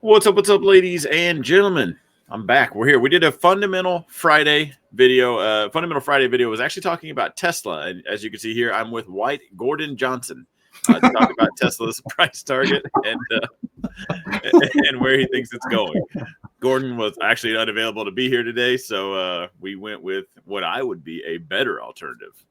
What's up, ladies and gentlemen? I'm back. We're here. We did a Fundamental Friday video. Fundamental Friday video was actually talking about Tesla. And as you can see here, I'm with White Gordon Johnson to talk about Tesla's price target and where he thinks it's going. Gordon was actually unavailable to be here today, so we went with what I would be a better alternative,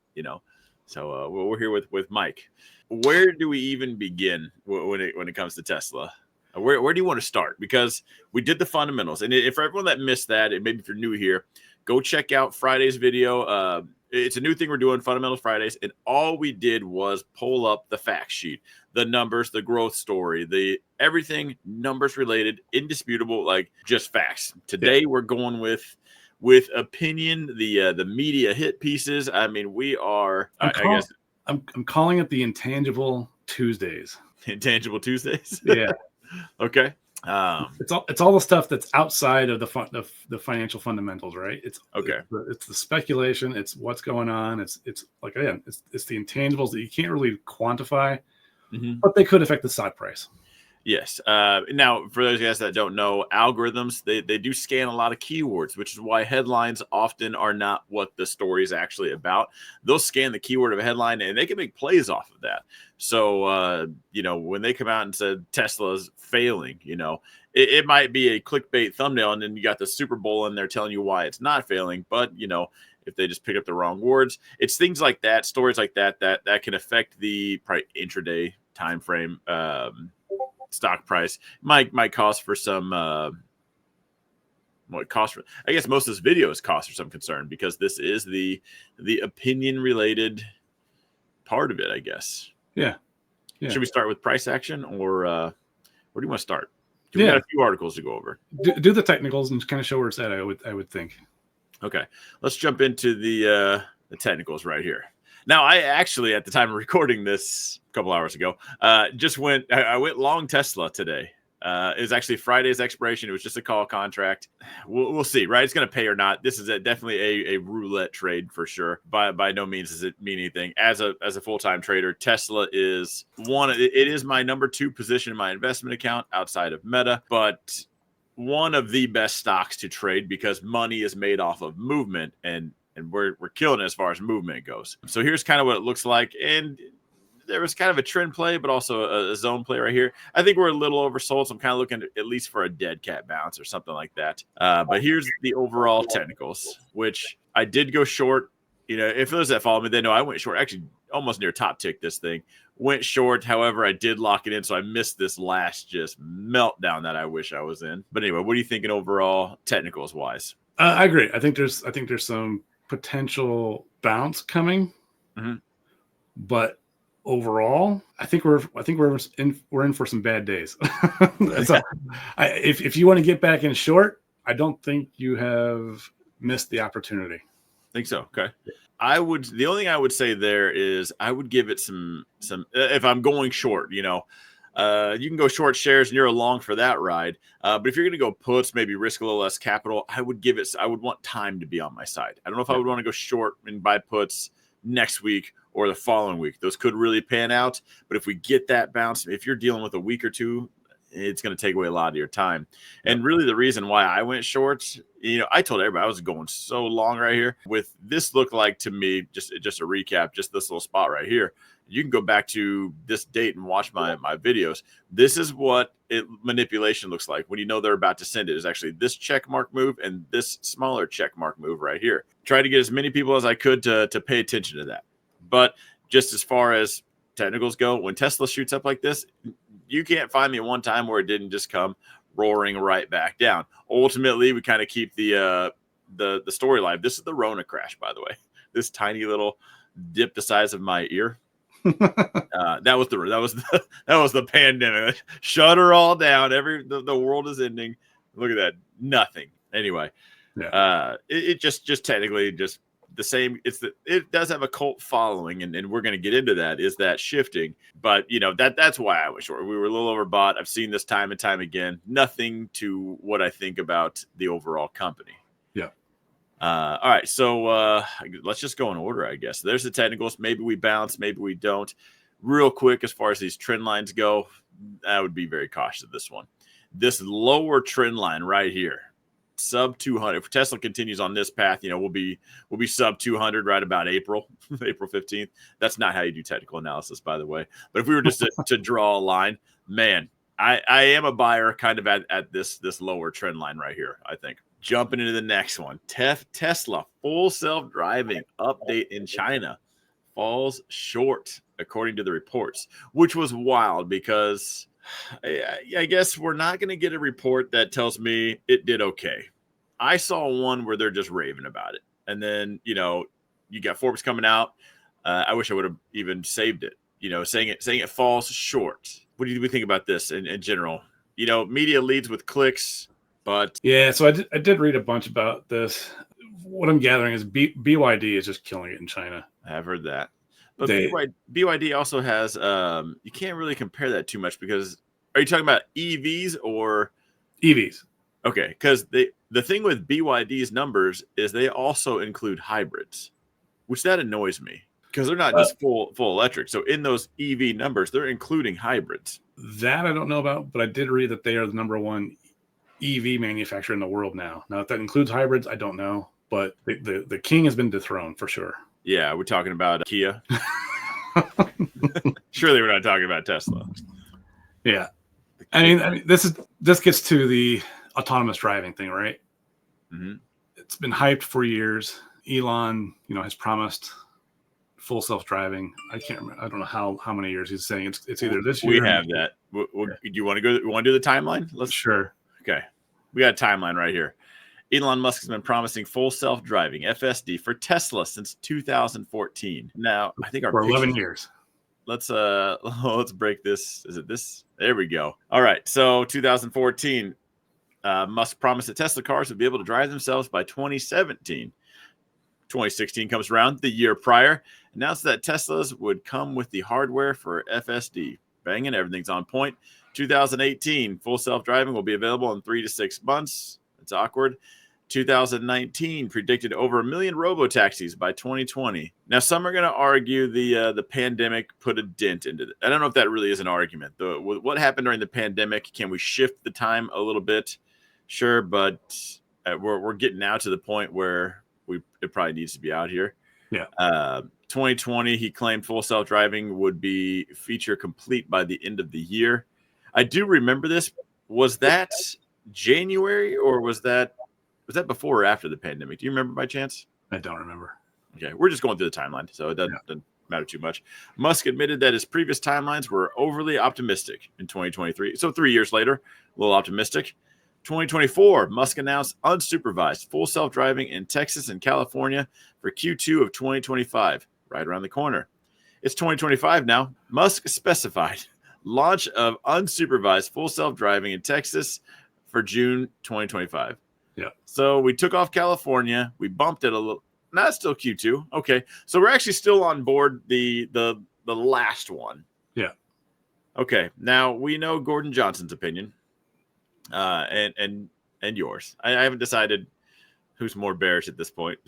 So we're here with Mike. Where do we even begin when it comes to Tesla? Where do you want to start? Because we did the fundamentals. And if for everyone that missed that, and maybe if you're new here, go check out Friday's video. It's a new thing we're doing, Fundamentals Fridays. And all we did was pull up the fact sheet, the numbers, the growth story, the everything numbers related, indisputable, like just facts. Today we're going with opinion, the media hit pieces. I mean, we are, I'm calling it the Intangible Tuesdays. Intangible Tuesdays? Yeah. Okay. It's all the stuff that's outside of the financial fundamentals, right? It's the speculation. It's what's going on. It's like, again, it's the intangibles that you can't really quantify, but they could affect the stock price. Yes. Now, for those guys that don't know, algorithms, they do scan a lot of keywords, which is why headlines often are not what the story is actually about. They'll scan the keyword of a headline and they can make plays off of that. So, when they come out and said Tesla's failing, it might be a clickbait thumbnail and then you got the Super Bowl in there telling you why it's not failing. But, if they just pick up the wrong words, it's things like that, stories like that can affect the probably intraday time frame. Stock price might cost for some I guess most of this video is cost for some concern because this is the opinion related part of it, I guess. Yeah. Should we start with price action or where do you want to start? We got a few articles to go over. Do the technicals and kind of show where it's at. I would think. Okay, let's jump into the technicals right here. Now, I actually, at the time of recording this a couple hours ago, I went long Tesla today. It was actually Friday's expiration. It was just a call contract. We'll see, right? It's going to pay or not. This is definitely a roulette trade for sure. By no means does it mean anything. As a full-time trader, Tesla is it is my number 2 position in my investment account outside of Meta, but one of the best stocks to trade because money is made off of movement and we're killing it as far as movement goes. So here's kind of what it looks like. And there was kind of a trend play, but also a zone play right here. I think we're a little oversold, so I'm kind of looking at least for a dead cat bounce or something like that. But here's the overall technicals, which I did go short. If those that follow me, they know I went short, actually almost near top tick this thing. Went short, however, I did lock it in, so I missed this last just meltdown that I wish I was in. But anyway, what are you thinking overall technicals wise? I agree. I think there's some potential bounce coming, but overall, I think we're in for some bad days. So, if you want to get back in short, I don't think you have missed the opportunity. Think so. Okay. The only thing I would say there is I would give it some if I'm going short, you can go short shares and you're along for that ride. But if you're going to go puts, maybe risk a little less capital, I would want time to be on my side. I don't know if I would want to go short and buy puts next week or the following week. Those could really pan out. But if we get that bounce, if you're dealing with a week or two, it's going to take away a lot of your time. And really the reason why I went short, I told everybody I was going so long right here. With this looked like to me, just a recap, just this little spot right here. You can go back to this date and watch my videos. This is what manipulation looks like when they're about to send it. Is actually this check mark move and this smaller check mark move right here. Try to get as many people as I could to pay attention to that. But just as far as technicals go, when Tesla shoots up like this, you can't find me one time where it didn't just come roaring right back down. Ultimately, we kind of keep the story alive. This is the Rona crash, by the way. This tiny little dip the size of my ear. That was the pandemic. Shut her all down. The world is ending. Look at that. Nothing. Anyway, it just technically just the same. It does have a cult following, and we're going to get into that. Is that shifting? But that's why I was short. We were a little overbought. I've seen this time and time again. Nothing to what I think about the overall company. Yeah. All right, so let's just go in order, I guess. There's the technicals. Maybe we bounce, maybe we don't. Real quick, as far as these trend lines go, I would be very cautious of this one. this lower trend line right here, sub 200. If Tesla continues on this path, we'll be sub 200 right about April 15th. That's not how you do technical analysis, by the way. But if we were just to draw a line, man, I am a buyer kind of at this lower trend line right here, I think. Jumping into the next one, Tesla full self-driving update in China falls short, according to the reports, which was wild because I guess we're not going to get a report that tells me it did okay. I saw one where they're just raving about it. And then, you got Forbes coming out. I wish I would have even saved it, saying it falls short. What do we think about this in general? Media leads with clicks, but yeah. So I did read a bunch about this. What I'm gathering is BYD is just killing it in China. I've heard that. But BYD also has, you can't really compare that too much because, are you talking about EVs or? EVs. Okay, because the thing with BYD's numbers is they also include hybrids, which that annoys me because they're not just full electric. So in those EV numbers, they're including hybrids. That I don't know about, but I did read that they are the number one EV manufacturer in the world now. Now, if that includes hybrids, I don't know, but the king has been dethroned for sure. Yeah, we're talking about Kia. Surely we're not talking about Tesla. Yeah, I mean, this gets to the autonomous driving thing, right? Mm-hmm. It's been hyped for years. Elon, has promised full self-driving. I can't remember. I don't know how many years he's saying it's either this year. We have that. Do you want to go? Want to do the timeline? Let's. Sure. Okay, we got a timeline right here. Elon Musk has been promising full self-driving FSD for Tesla since 2014. Now, I think for 11 years. Let's break this. Is it this? There we go. All right. So 2014, Musk promised that Tesla cars would be able to drive themselves by 2017. 2016 comes around, the year prior, announced that Teslas would come with the hardware for FSD. Banging, everything's on point. 2018, full self-driving will be available in 3 to 6 months. It's awkward. 2019 predicted over 1 million robo-taxis by 2020. Now, some are going to argue the pandemic put a dent into it. I don't know if that really is an argument. What happened during the pandemic? Can we shift the time a little bit? Sure, but we're getting now to the point where it probably needs to be out here. Yeah. 2020, he claimed full self-driving would be feature complete by the end of the year. I do remember this. Was that January or was that before or after the pandemic? Do you remember by chance? I don't remember. Okay, we're just going through the timeline, so it doesn't matter too much. Musk admitted that his previous timelines were overly optimistic in 2023. So 3 years later, a little optimistic. 2024, Musk announced unsupervised full self-driving in Texas and California for Q2 of 2025, right around the corner. It's 2025 now. Musk specified launch of unsupervised full self-driving in Texas for June 2025. Yeah. So we took off California. We bumped it a little. Not still Q2. Okay. So we're actually still on board the last one. Yeah. Okay. Now we know Gordon Johnson's opinion. And yours. I haven't decided who's more bearish at this point.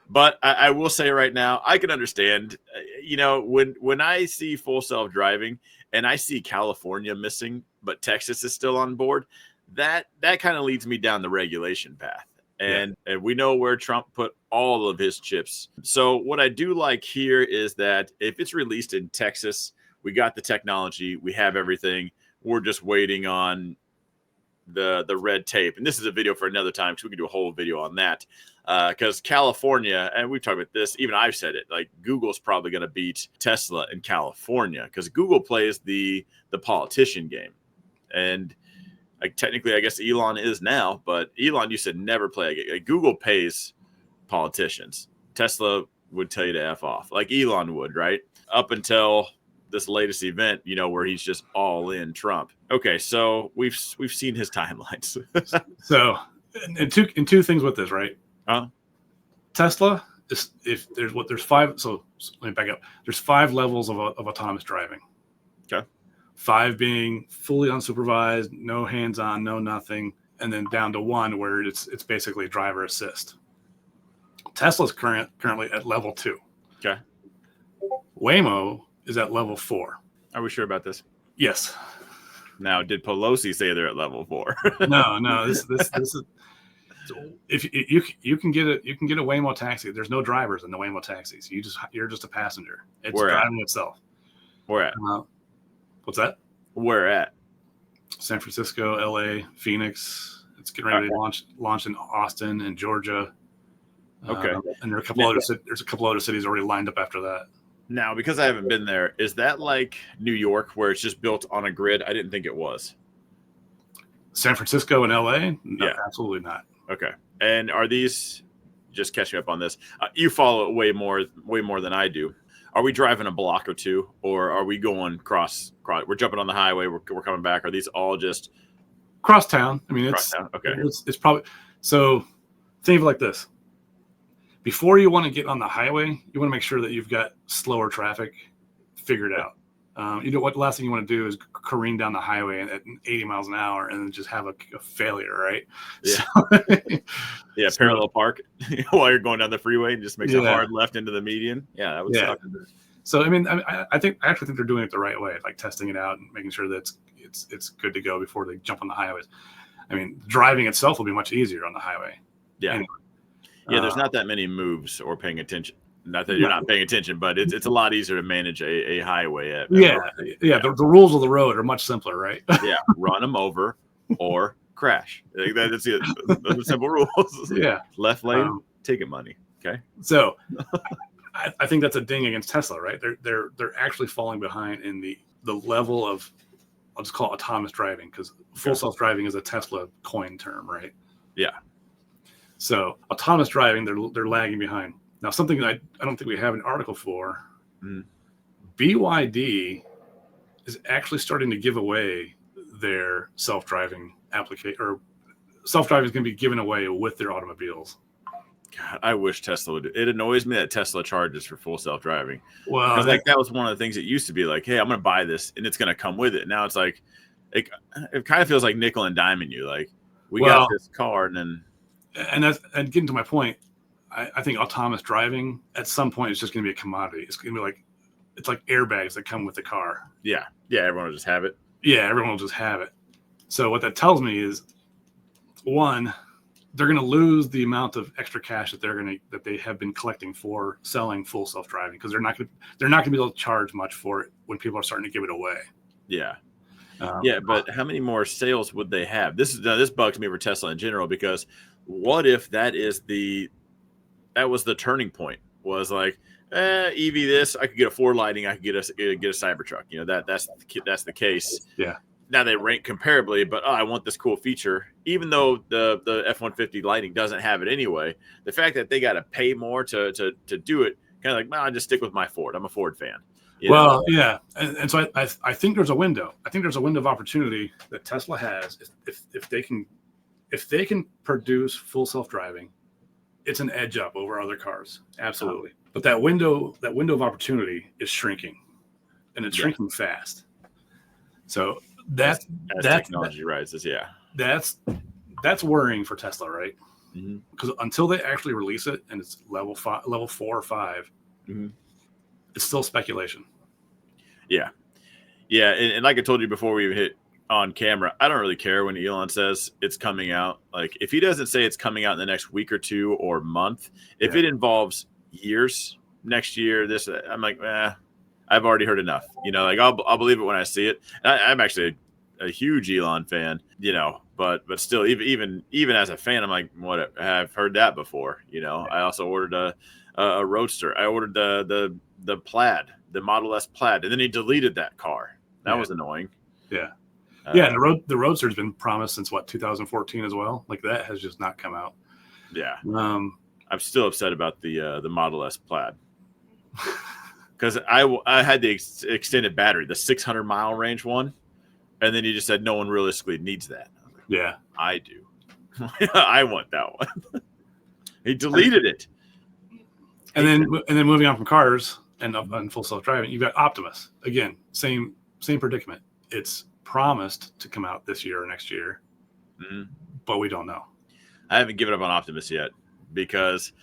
But I will say right now, I can understand, when I see full self-driving and I see California missing, but Texas is still on board, that kind of leads me down the regulation path. And we know where Trump put all of his chips. So what I do like here is that if it's released in Texas, we got the technology, we have everything. We're just waiting on the red tape. And this is a video for another time, so we can do a whole video on that. Because California, and we've talked about this, even I've said it, like Google's probably going to beat Tesla in California because Google plays the politician game. And technically, I guess Elon is now, but Elon used to never play. Google pays politicians. Tesla would tell you to F off, like Elon would, right? Up until this latest event, where he's just all in Trump. Okay, so we've seen his timelines. So, and two things with this, right? Tesla is there's 5. So let me back up. There's 5 levels of autonomous driving. Okay. 5 being fully unsupervised, no hands-on, no nothing, and then down to 1 where it's basically driver assist. Tesla's currently at level 2. Okay. Waymo is at level 4. Are we sure about this? Yes. Now, did Pelosi say they're at level 4? No. This is. So if you can get a Waymo taxi, there's no drivers in the Waymo taxis. You're just a passenger. It's Where driving itself. Where at? What's that? Where at? San Francisco, LA, Phoenix. It's getting ready to launch in Austin and Georgia. Okay. And there's a couple other cities already lined up after that. Now, because I haven't been there, is that like New York where it's just built on a grid? I didn't think it was. San Francisco and LA? No, yeah, absolutely not. Okay. And are these, just catching up on this, you follow it way more than I do. Are we driving a block or two, or are we going cross? We're jumping on the highway. We're coming back. Are these all just cross town? I mean, okay. It's probably so. Think of it like this: before you want to get on the highway, you want to make sure that you've got slower traffic figured out. You know what? The last thing you want to do is careen down the highway at 80 miles an hour and then just have a failure, right? Yeah. So, parallel park while you're going down the freeway and just makes a hard left into the median. Yeah, that would suck. So I mean, I actually think they're doing it the right way, like testing it out and making sure that it's good to go before they jump on the highways. I mean, driving itself will be much easier on the highway. Yeah. Anyway, there's not that many moves or paying attention. Not that you're not paying attention, but it's a lot easier to manage a highway. The rules of the road are much simpler, right? Yeah, run them over or crash. That's it. Those are simple rules. Yeah, left lane, ticket money. Okay, so I think that's a ding against Tesla, right? They're actually falling behind in the level of, I'll just call it autonomous driving, because full self-driving is a Tesla coin term, right? Yeah. So autonomous driving, they're lagging behind. Now, something that I don't think we have an article for, BYD is actually starting to give away their self-driving application, or self-driving is going to be given away with their automobiles. God, I wish Tesla would. It annoys me that Tesla charges for full self-driving. Well, because like that was one of the things that used to be like, hey, I'm going to buy this and it's going to come with it. Now it's like, it kind of feels like nickel and diming you. Like, we got this car and getting to my point, I think autonomous driving at some point is just going to be a commodity. It's going to be like, it's like airbags that come with the car. Yeah. Everyone will just have it. Yeah, everyone will just have it. So what that tells me is, one, they're going to lose the amount of extra cash that they have been collecting for selling full self-driving, because they're not going to be able to charge much for it when people are starting to give it away. Yeah. But how many more sales would they have? This bugs me for Tesla in general, because what if that was the turning point, was like, EV this, I could get a Ford Lightning, I could get a Cybertruck. You know, that's the case. Yeah. Now they rank comparably, but I want this cool feature, even though the F-150 Lightning doesn't have it anyway. The fact that they got to pay more to do it, kind of like, well, I just stick with my Ford. I'm a Ford fan. Yeah, and so I think there's a window. I think there's a window of opportunity that Tesla has if they can produce full self-driving. It's an edge up over other cars, absolutely. But that window of opportunity is shrinking, and it's shrinking fast. So as technology rises, that's worrying for Tesla, right? Mm-hmm. Because until they actually release it and it's level 4 or 5, it's still speculation. Yeah, and like I told you before we even hit on camera, I don't really care when Elon says it's coming out. Like, if he doesn't say it's coming out in the next week or two or month, if it involves years, next year, this, I'm like, I've already heard enough. You know, like I'll believe it when I see it. And I'm actually a huge Elon fan, you know, but still, even as a fan, I'm like, what? I've heard that before. You know, I also ordered a Roadster. I ordered the Plaid, the Model S Plaid, and then he deleted that car. That was annoying. Yeah. And the Roadster's been promised since 2014 as well. Like, that has just not come out. Yeah. I'm still upset about the Model S Plaid, because I had the extended battery, the 600-mile range one, and then you just said no one realistically needs that. Yeah, I do. I want that one. He deleted it. And then moving on from cars and full self-driving, you've got Optimus. Again, same predicament. It's promised to come out this year or next year, but we don't know. I haven't given up on Optimus yet, because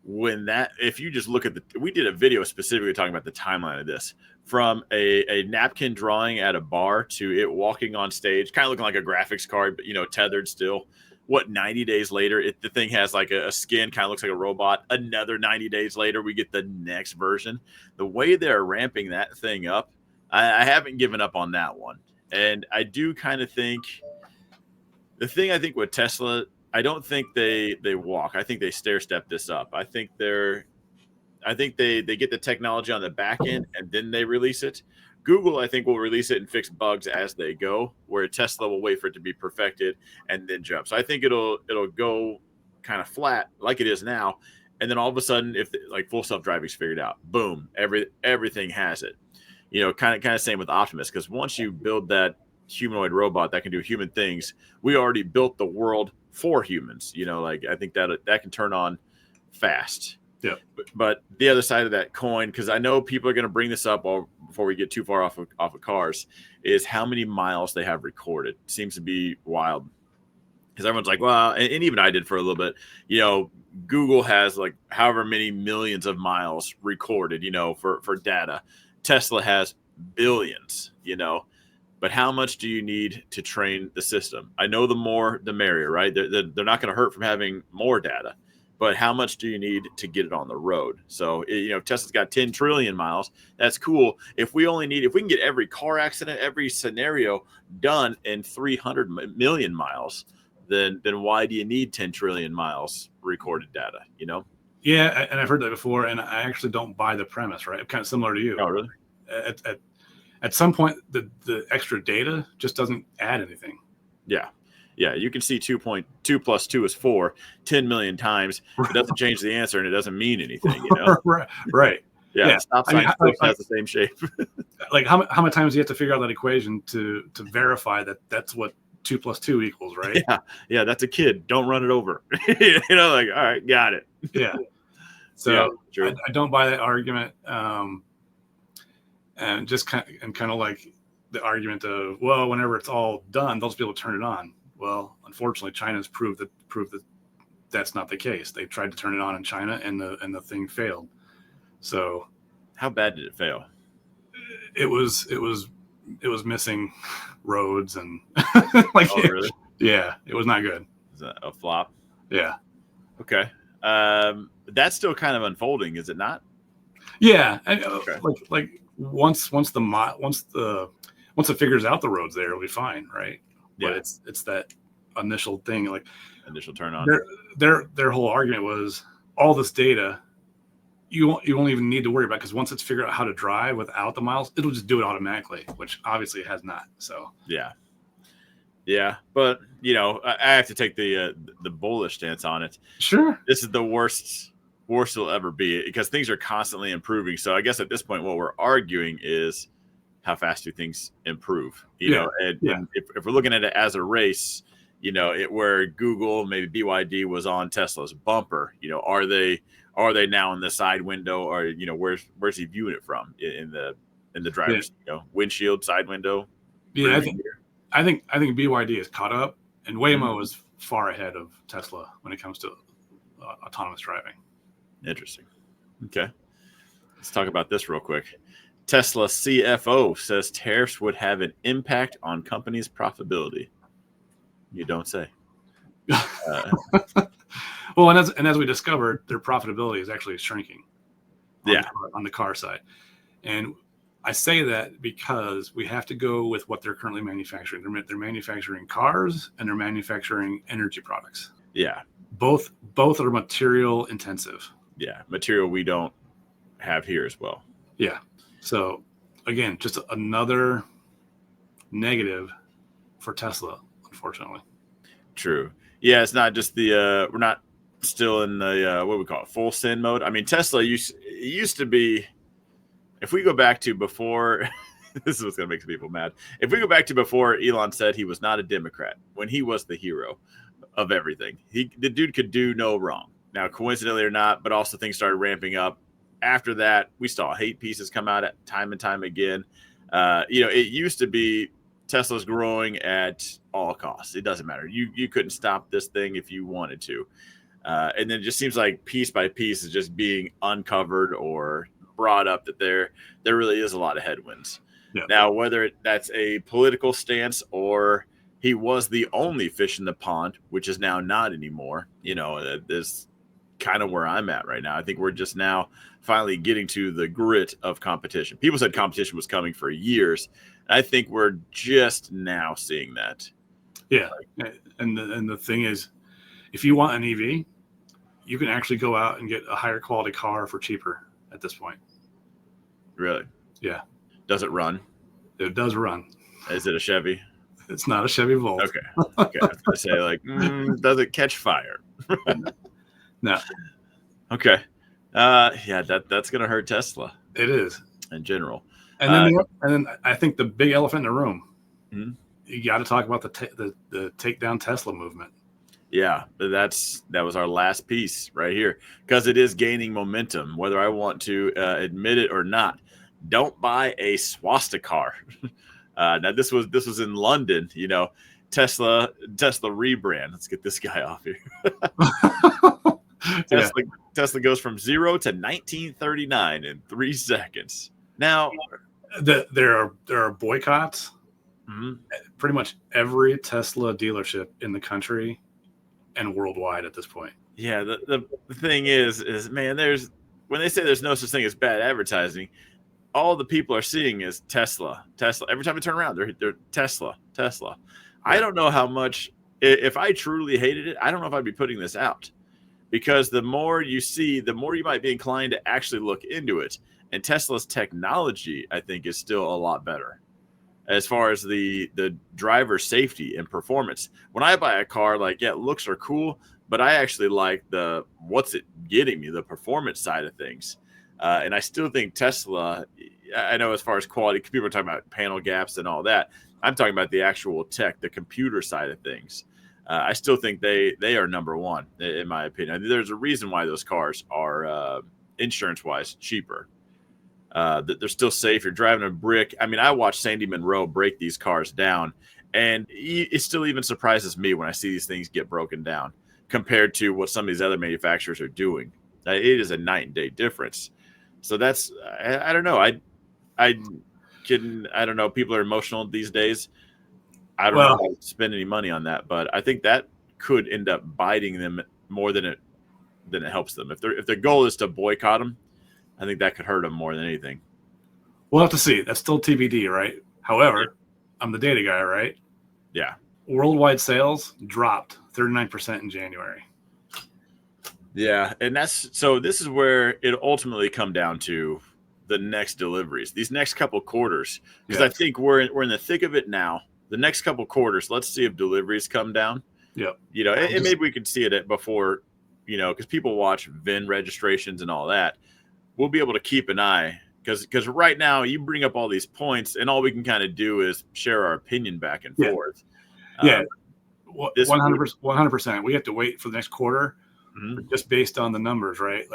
if you just look at we did a video specifically talking about the timeline of this, from a napkin drawing at a bar to it walking on stage, kind of looking like a graphics card, but tethered still. What, 90 days later, the thing has like a skin, kind of looks like a robot. Another 90 days later, we get the next version. The way they're ramping that thing up, I haven't given up on that one. And I do kind of think the thing I think with Tesla, I don't think they walk. I think they stair step this up. I think they get the technology on the back end and then they release it. Google, I think, will release it and fix bugs as they go, where Tesla will wait for it to be perfected and then jump. So I think it'll go kind of flat like it is now, and then all of a sudden, if like full self-driving is figured out, boom, everything has it. Kind of same with Optimus, because once you build that humanoid robot that can do human things, we already built the world for humans. Like I think that can turn on fast. Yeah. But the other side of that coin, because I know people are going to bring this up before we get too far off of cars, is how many miles they have recorded. Seems to be wild. Because everyone's like, well, and even I did for a little bit, Google has like however many millions of miles recorded, for data. Tesla has billions, but how much do you need to train the system? I know the more, the merrier, right? They're not going to hurt from having more data. But how much do you need to get it on the road? So, Tesla's got 10 trillion miles. That's cool. If we can get every car accident, every scenario done in 300 million miles, then why do you need 10 trillion miles recorded data, Yeah, and I've heard that before, and I actually don't buy the premise, right? I'm kind of similar to you. Oh, really? At some point, the extra data just doesn't add anything. Yeah. Yeah, you can see 2.2 plus 2 is 4, 10 million times. It doesn't change the answer, and it doesn't mean anything, Right. Yeah. Stop sign has the same shape. Like how many times do you have to figure out that equation to verify that that's what 2 plus 2 equals, right? Yeah, that's a kid. Don't run it over. Like, all right, got it. Yeah. So yeah, I don't buy that argument. And just kind of like the argument of, well, whenever it's all done, they'll just be able to turn it on. Well, unfortunately, China's proved that that's not the case. They tried to turn it on in China, and the thing failed. So, how bad did it fail? It was missing roads and like. Oh, really? Yeah, it was not good. Is that a flop? Yeah. Okay. That's still kind of unfolding, is it not? Yeah, and, like once it figures out the roads there, it'll be fine, right? Yeah. But it's that initial thing, like initial turn on. Their whole argument was all this data you won't even need to worry about, because once it's figured out how to drive without the miles, it'll just do it automatically, which obviously it has not. So yeah, but I have to take the bullish stance on it. Sure, this is the worst it'll ever be, because things are constantly improving. So I guess at this point, what we're arguing is, how fast do things improve? And if we're looking at it as a race, where Google, maybe BYD was on Tesla's bumper, are they now in the side window, or where's he viewing it from, in the driver's windshield, side window? Yeah, I think BYD is caught up, and Waymo is far ahead of Tesla when it comes to autonomous driving. Interesting. Okay, let's talk about this real quick. Tesla CFO says tariffs would have an impact on companies' profitability. You don't say. Well, and as we discovered, their profitability is actually shrinking. On the car side, and I say that because we have to go with what they're currently manufacturing. They're manufacturing cars, and they're manufacturing energy products. Yeah, both are material intensive. Yeah, material we don't have here as well. Yeah. So again, just another negative for Tesla, unfortunately. True. Yeah, it's not just we're not still in the what we call it, full sin mode. I mean, Tesla used to be, if we go back to before this is what's gonna make people mad. If we go back to before Elon said he was not a Democrat, when he was the hero of everything, the dude could do no wrong. Now, coincidentally or not, but also things started ramping up. After that, we saw hate pieces come out at time and time again. It used to be Tesla's growing at all costs. It doesn't matter. You couldn't stop this thing if you wanted to. And then it just seems like piece by piece is just being uncovered or brought up that there really is a lot of headwinds. Yeah. Now, whether that's a political stance or he was the only fish in the pond, which is now not anymore, is kind of where I'm at right now. I think we're just now finally getting to the grit of competition. People said competition was coming for years. I think we're just now seeing that. Yeah. And the thing is, if you want an EV, you can actually go out and get a higher quality car for cheaper at this point. Really? Yeah. Does it run? It does run. Is it a Chevy? It's not a Chevy Volt. Okay. I was going to say, does it catch fire? No. Okay. Yeah, that's going to hurt Tesla. It is. In general. And then I think the big elephant in the room, mm-hmm. You got to talk about the take down Tesla movement. Yeah, that was our last piece right here, because it is gaining momentum, whether I want to admit it or not. Don't buy a swastika car. Now this was in London, Tesla rebrand. Let's get this guy off here. Tesla goes from 0 to 1939 in 3 seconds. Now there are boycotts. Mm-hmm. Pretty much every Tesla dealership in the country and worldwide at this point. Yeah, the thing is man, when they say there's no such thing as bad advertising, all the people are seeing is Tesla. Every time I turn around, they're Tesla. Yeah. I don't know how much. If I truly hated it, I don't know if I'd be putting this out, because the more you see, the more you might be inclined to actually look into it. And Tesla's technology, I think, is still a lot better as far as the driver safety and performance. When I buy a car, looks are cool, but I actually like what's it getting me, the performance side of things. And I still think Tesla, I know as far as quality, people are talking about panel gaps and all that. I'm talking about the actual tech, the computer side of things. I still think they are number one, in my opinion. There's a reason why those cars are insurance-wise cheaper. They're still safe. You're driving a brick. I mean, I watched Sandy Monroe break these cars down, and it still even surprises me when I see these things get broken down compared to what some of these other manufacturers are doing. It is a night and day difference. So that's, I don't know. I don't know. People are emotional these days. I don't know how to spend any money on that, but I think that could end up biting them more than it helps them. If their goal is to boycott them, I think that could hurt them more than anything. We'll have to see. That's still TBD, right? However, I'm the data guy, right? Yeah. Worldwide sales dropped 39% in January. Yeah, and this is where it ultimately come down to the next deliveries, these next couple quarters, because I think we're in the thick of it now. The next couple quarters, let's see if deliveries come down. Yep. And maybe we could see it before, because people watch VIN registrations and all that. We'll be able to keep an eye, because right now you bring up all these points, and all we can kind of do is share our opinion back and forth. Yeah, 100%. We have to wait for the next quarter, just based on the numbers, right?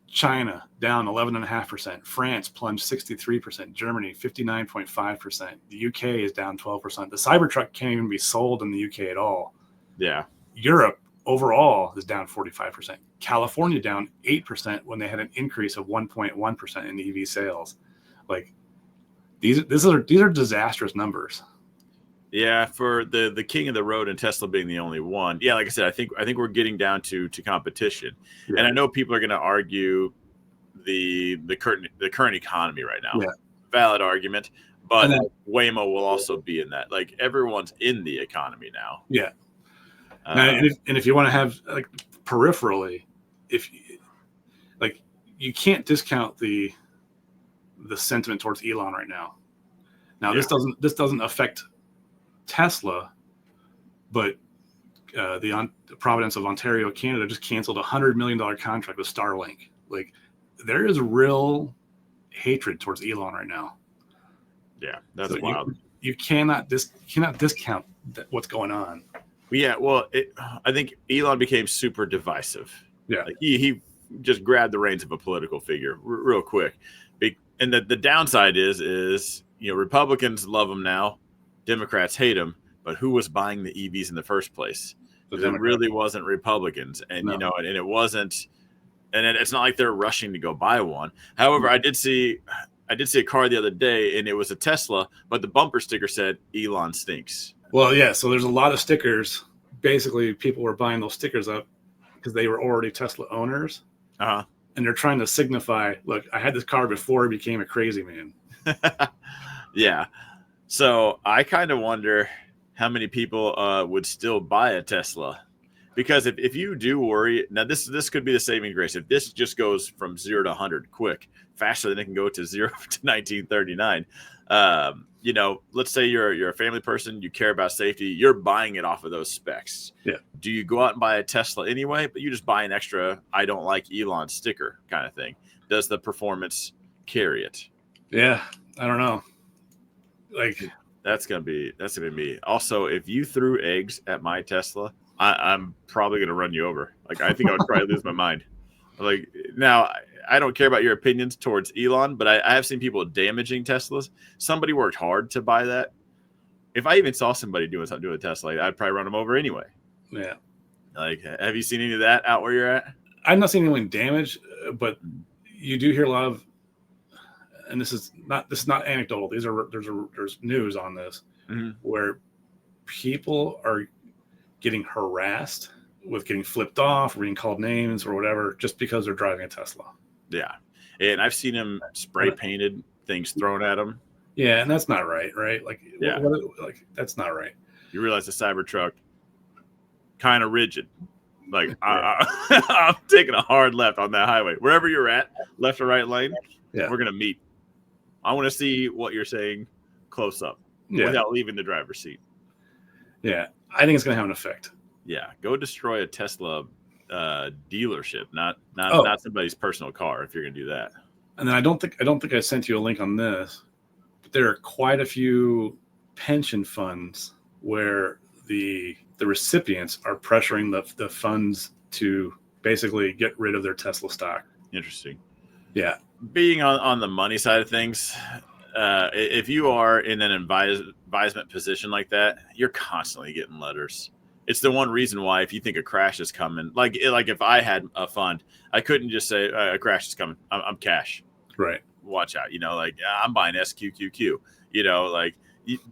China down 11.5%, France plunged 63%, Germany 59.5%, the UK is down 12%. The Cybertruck can't even be sold in the UK at all. Yeah, Europe overall is down 45%. California down 8% when they had an increase of 1.1% in EV sales. These are disastrous numbers. Yeah, for the king of the road and Tesla being the only one. Yeah, like I said, I think we're getting down to competition. Yeah. And I know people are going to argue the current economy right now. Yeah. Valid argument, but Waymo will also be in that. Everyone's in the economy now. Yeah. If you want to have peripherally, you can't discount the sentiment towards Elon right now. Now this doesn't affect Tesla, but the province of Ontario, Canada, just canceled a $100 million contract with Starlink. There is real hatred towards Elon right now. Yeah, that's wild. You cannot discount what's going on. Yeah, well, I think Elon became super divisive. Yeah, he just grabbed the reins of a political figure real quick. And the downside is Republicans love him now, Democrats hate him. But who was buying the EVs in the first place? It really wasn't Republicans, and No. and it wasn't, and it's not like they're rushing to go buy one. However, I did see a car the other day, and it was a Tesla, but the bumper sticker said Elon stinks. Well, yeah. So there's a lot of stickers. Basically, people were buying those stickers up because they were already Tesla owners. Uh-huh. And they're trying to signify, look, I had this car before I became a crazy man. Yeah. So I kind of wonder how many people would still buy a Tesla. Because if you do worry, now this could be the saving grace. If this just goes from 0 to 100 quick, faster than it can go to 0 to 1939, let's say you're a family person, you care about safety, you're buying it off of those specs. Yeah. Do you go out and buy a Tesla anyway, but you just buy an extra "I don't like Elon" sticker kind of thing? Does the performance carry it? Yeah, I don't know. Like that's gonna be me. Also, if you threw eggs at my Tesla, I'm probably gonna run you over. Like I think I would probably lose my mind. Like now, I don't care about your opinions towards Elon, but I have seen people damaging Teslas. Somebody worked hard to buy that. If I even saw somebody doing something to a Tesla, I'd probably run them over anyway. Yeah. Like, have you seen any of that out where you're at? I've not seen anyone damage, but you do hear a lot of, and this is not anecdotal. There's news on this where people are getting harassed with getting flipped off, or being called names or whatever, just because they're driving a Tesla. Yeah. And I've seen them spray painted things thrown at them. Yeah. And that's not right. Like, yeah. Like that's not right. You realize the Cybertruck kind of rigid. Like I'm taking a hard left on that highway. Wherever you're at, left or right lane, we're going to meet. I want to see what you're saying close up without leaving the driver's seat. Yeah. I think it's going to have an effect. Yeah. Go destroy a Tesla dealership, not somebody's personal car if you're going to do that. And then I don't think I sent you a link on this, but there are quite a few pension funds where the recipients are pressuring the funds to basically get rid of their Tesla stock. Interesting. Yeah. Being on the money side of things, if you are in an advisement position like that, you're constantly getting letters. It's the one reason why, if you think a crash is coming, like if I had a fund, I couldn't just say a crash is coming. I'm cash. Right. Watch out. Like I'm buying SQQQ. Like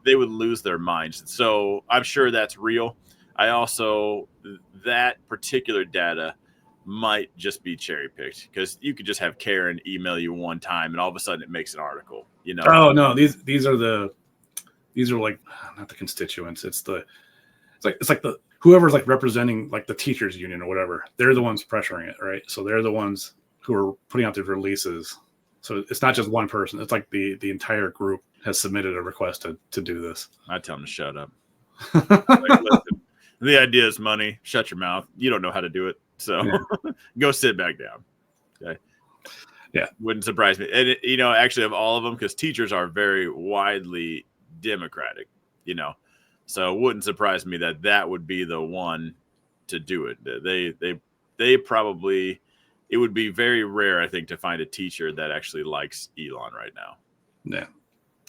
they would lose their minds. So I'm sure that's real. I also, that particular data might just be cherry picked, because you could just have Karen email you one time and all of a sudden it makes an article. Oh no, these are like not the constituents. It's like the whoever's like representing like the teachers union or whatever. They're the ones pressuring it, right? So they're the ones who are putting out the releases. So it's not just one person. It's like the entire group has submitted a request to do this. I tell them to shut up. Like, listen, the idea is money. Shut your mouth. You don't know how to do it. So go sit back down. Okay. Yeah. Wouldn't surprise me. And, actually of all of them, because teachers are very widely Democratic, so it wouldn't surprise me that would be the one to do it. They probably, it would be very rare, I think, to find a teacher that actually likes Elon right now. Yeah.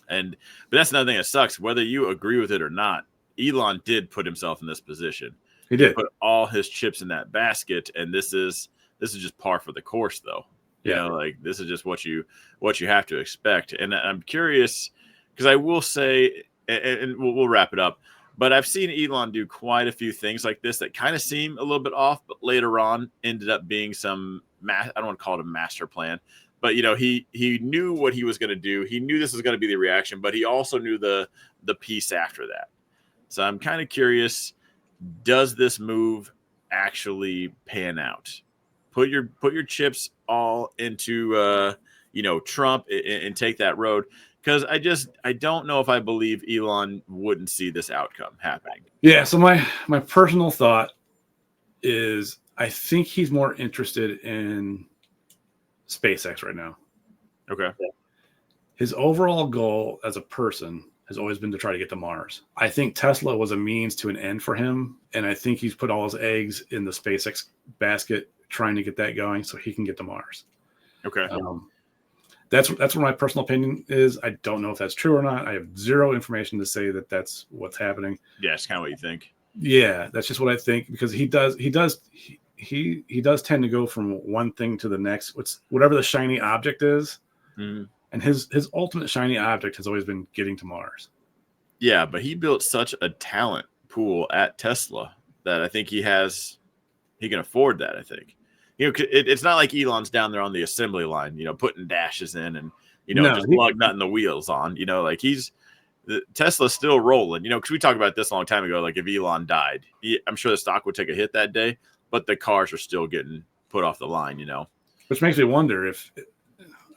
But that's another thing that sucks. Whether you agree with it or not, Elon did put himself in this position. He did. He put all his chips in that basket, and this is just par for the course, though. Yeah. Like this is just what you have to expect. And I'm curious, because I will say, and we'll wrap it up, but I've seen Elon do quite a few things like this that kind of seem a little bit off, but later on ended up being some I don't want to call it a master plan, but he knew what he was going to do. He knew this was going to be the reaction, but he also knew the piece after that. So I'm kind of curious, does this move actually pan out? Put your chips all into Trump and take that road, because I don't know if I believe Elon wouldn't see this outcome happening. Yeah, so my personal thought is I think he's more interested in SpaceX right now. Okay. His overall goal as a person has always been to try to get to Mars. I think Tesla was a means to an end for him, and I think he's put all his eggs in the SpaceX basket, trying to get that going so he can get to Mars. Okay. That's what my personal opinion is. I don't know if that's true or not. I have zero information to say that that's what's happening. Yeah, it's kind of what you think. Yeah, that's just what I think, because he does tend to go from one thing to the next. Whatever the shiny object is, Mhm. and his ultimate shiny object has always been getting to Mars. Yeah, but he built such a talent pool at Tesla that I think he can afford that. I think, it's not like Elon's down there on the assembly line, putting dashes in and No, just lug nutting the wheels on. Like Tesla's still rolling. Because we talked about this a long time ago. Like if Elon died, I'm sure the stock would take a hit that day, but the cars are still getting put off the line. which makes me wonder if,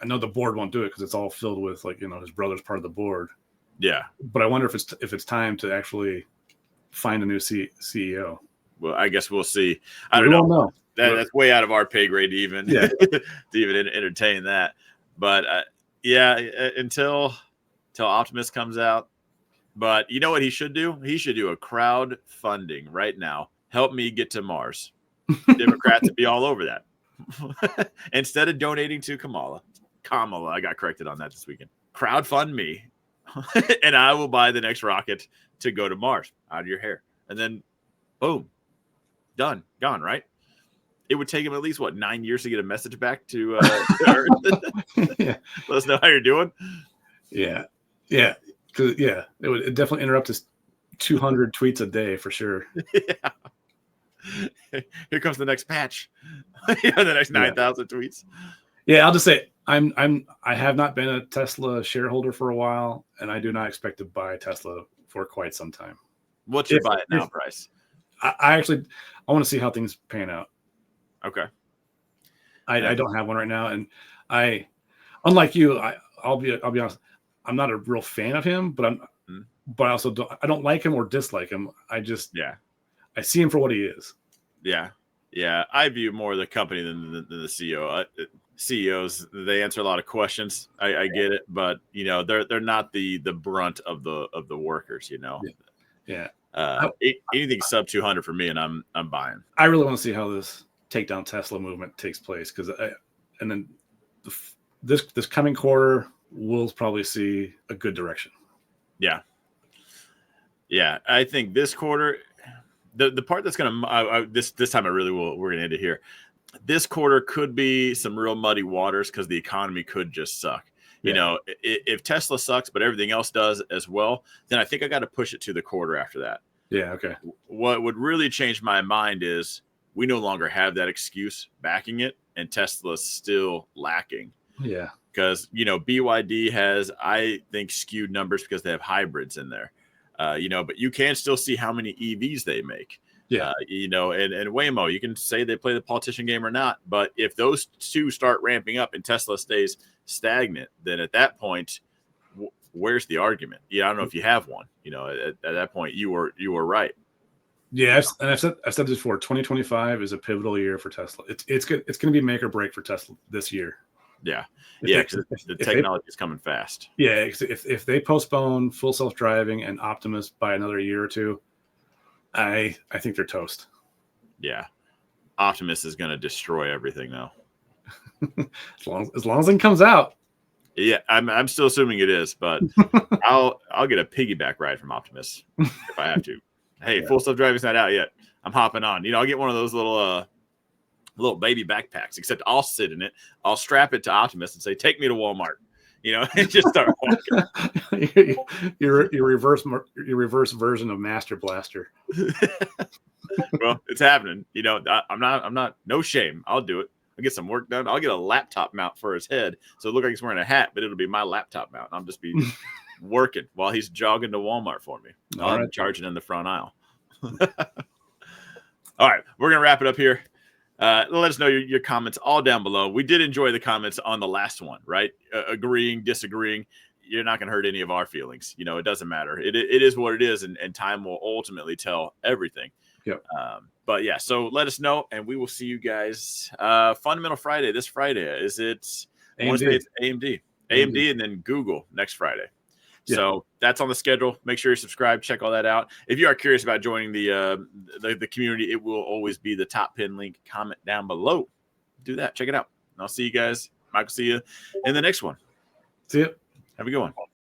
I know the board won't do it because it's all filled with his brother's part of the board. Yeah. But I wonder if it's time to actually find a new CEO. Well, I guess we'll see. I We don't won't know. know. That's way out of our pay grade to even Yeah. to even entertain that. But yeah, until Optimus comes out. But you know what he should do? He should do a crowd funding right now. Help me get to Mars. Democrats would be all over that. Instead of donating to Kamala, I got corrected on that this weekend. Crowdfund me, and I will buy the next rocket to go to Mars out of your hair. And then, boom, done, gone, right? It would take him at least 9 years to get a message back to Earth. Yeah. Let us know how you're doing. Yeah. It would definitely interrupt his 200 tweets a day for sure. Yeah. Here comes the next patch. The next 9,000 tweets. Yeah, I'll just say I have not been a Tesla shareholder for a while, and I do not expect to buy Tesla for quite some time. What's your buy it now price? I want to see how things pan out. Okay. I don't have one right now, and unlike you, I'll be honest, I'm not a real fan of him, but I also don't like him or dislike him. I see him for what he is. Yeah. I view more the company than the CEO. CEOs, they answer a lot of questions. I get it, but they're not the brunt of the workers. Yeah. Anything sub 200 for me, and I'm buying. I really want to see how this take down Tesla movement takes place, and then this coming quarter we'll probably see a good direction. Yeah. I think this quarter, the part that's gonna this time we're gonna end it here. This quarter could be some real muddy waters because the economy could just suck. If Tesla sucks, but everything else does as well, then I think I got to push it to the quarter after that. Yeah. Okay. What would really change my mind is we no longer have that excuse backing it, and Tesla's still lacking. Yeah. Because, BYD has, I think, skewed numbers because they have hybrids in there. But you can still see how many EVs they make. Yeah. And Waymo, you can say they play the politician game or not, but if those two start ramping up and Tesla stays stagnant, then at that point, where's the argument? I don't know if you have one. At that point, you were right. Yeah, I've said this before. 2025 is a pivotal year for Tesla. It's good. It's going to be make or break for Tesla this year. Yeah, because the technology is coming fast. Yeah, if they postpone full self-driving and Optimus by another year or two, I think they're toast. Yeah, Optimus is going to destroy everything though. as long as it comes out. Yeah, I'm still assuming it is, but I'll get a piggyback ride from Optimus if I have to. Hey, full self-driving's not out yet. I'm hopping on. I'll get one of those little baby backpacks, except I'll sit in it. I'll strap it to Optimus and say, "Take me to Walmart," and just start walking. your reverse version of Master Blaster. Well, it's happening. I'm not no shame. I'll do it. I'll get some work done. I'll get a laptop mount for his head, so it look like he's wearing a hat, but it'll be my laptop mount. I'll just be working while he's jogging to Walmart for me. I'm charging in the front aisle. All right, we're gonna wrap it up here. Let us know your comments all down below. We did enjoy the comments on the last one, right? Agreeing, disagreeing. You're not going to hurt any of our feelings. It doesn't matter. It is what it is, and time will ultimately tell everything. Yep. But yeah, so let us know, and we will see you guys. Fundamental Friday this Friday. Is it AMD? I want to say it's AMD, and then Google next Friday. Yeah. So that's on the schedule. Make sure you subscribe. Check all that out. If you are curious about joining the community, it will always be the top pin link. Comment down below. Do that. Check it out. And I'll see you guys. Michael, see you in the next one. See you. Have a good one.